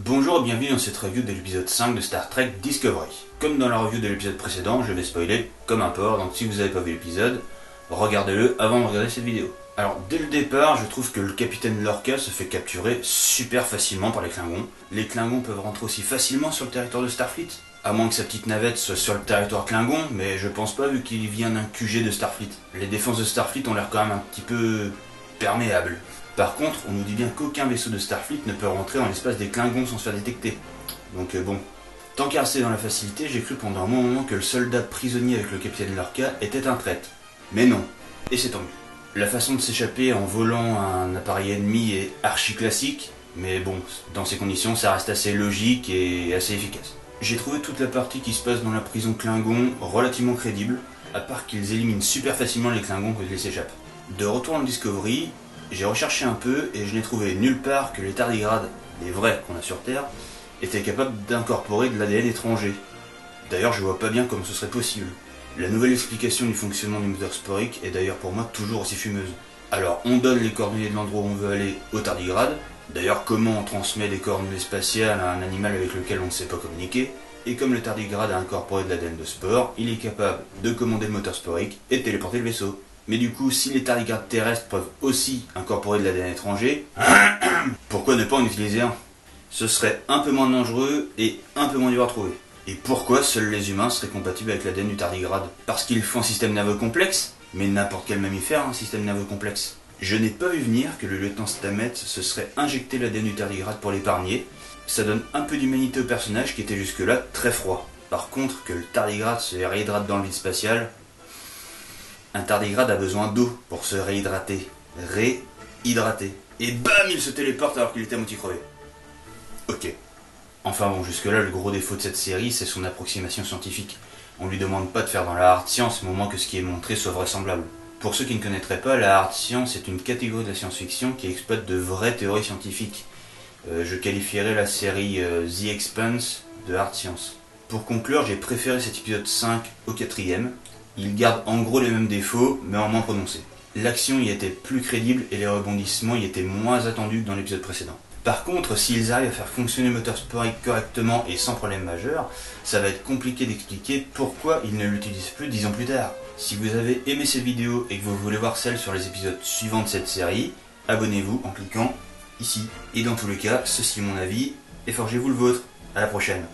Bonjour et bienvenue dans cette review de l'épisode 5 de Star Trek Discovery. Comme dans la review de l'épisode précédent, je vais spoiler comme un porc, donc si vous n'avez pas vu l'épisode, regardez-le avant de regarder cette vidéo. Alors dès le départ, je trouve que le capitaine Lorca se fait capturer super facilement par les Klingons. Les Klingons peuvent rentrer aussi facilement sur le territoire de Starfleet, à moins que sa petite navette soit sur le territoire Klingon, mais je pense pas vu qu'il vient d'un QG de Starfleet. Les défenses de Starfleet ont l'air quand même un petit peu perméables. Par contre, on nous dit bien qu'aucun vaisseau de Starfleet ne peut rentrer dans l'espace des Klingons sans se faire détecter. Donc bon. Tant qu'à rester dans la facilité, j'ai cru pendant un bon moment que le soldat prisonnier avec le capitaine Lorca était un traître. Mais non. Et c'est tant mieux. La façon de s'échapper en volant un appareil ennemi est archi classique, mais bon, dans ces conditions, ça reste assez logique et assez efficace. J'ai trouvé toute la partie qui se passe dans la prison Klingon relativement crédible, à part qu'ils éliminent super facilement les Klingons quand ils s'échappent. De retour en Discovery, j'ai recherché un peu et je n'ai trouvé nulle part que les tardigrades, les vrais qu'on a sur Terre, étaient capables d'incorporer de l'ADN étranger. D'ailleurs, je vois pas bien comment ce serait possible. La nouvelle explication du fonctionnement du moteur sporique est d'ailleurs pour moi toujours aussi fumeuse. Alors, on donne les coordonnées de l'endroit où on veut aller au tardigrade. D'ailleurs, comment on transmet des coordonnées spatiales à un animal avec lequel on ne sait pas communiquer. Et comme le tardigrade a incorporé de l'ADN de spore, il est capable de commander le moteur sporique et de téléporter le vaisseau. Mais du coup, si les tardigrades terrestres peuvent aussi incorporer de l'ADN étranger, pourquoi ne pas en utiliser un? Ce serait un peu moins dangereux et un peu moins dur à trouver. Et pourquoi seuls les humains seraient compatibles avec l'ADN du tardigrade? Parce qu'ils font un système nerveux complexe? Mais n'importe quel mammifère a un système nerveux complexe. Je n'ai pas vu venir que le lieutenant Stamets se serait injecté l'ADN du tardigrade pour l'épargner. Ça donne un peu d'humanité au personnage qui était jusque-là très froid. Par contre, que le tardigrade se réhydrate dans le vide spatial... Un tardigrade a besoin d'eau pour se réhydrater. Réhydrater. Et bam, il se téléporte alors qu'il était à moitié crevé. Ok. Enfin bon, jusque-là, le gros défaut de cette série, c'est son approximation scientifique. On lui demande pas de faire dans la hard science, mais au moins que ce qui est montré soit vraisemblable. Pour ceux qui ne connaîtraient pas, la hard science est une catégorie de la science-fiction qui exploite de vraies théories scientifiques. Je qualifierais la série The Expanse de hard science. Pour conclure, j'ai préféré cet épisode 5 au 4ème. Il garde en gros les mêmes défauts, mais en moins prononcés. L'action y était plus crédible et les rebondissements y étaient moins attendus que dans l'épisode précédent. Par contre, s'ils arrivent à faire fonctionner le moteur sporique correctement et sans problème majeur, ça va être compliqué d'expliquer pourquoi ils ne l'utilisent plus 10 ans plus tard. Si vous avez aimé cette vidéo et que vous voulez voir celle sur les épisodes suivants de cette série, abonnez-vous en cliquant ici. Et dans tous les cas, ceci est mon avis, et forgez-vous le vôtre. À la prochaine.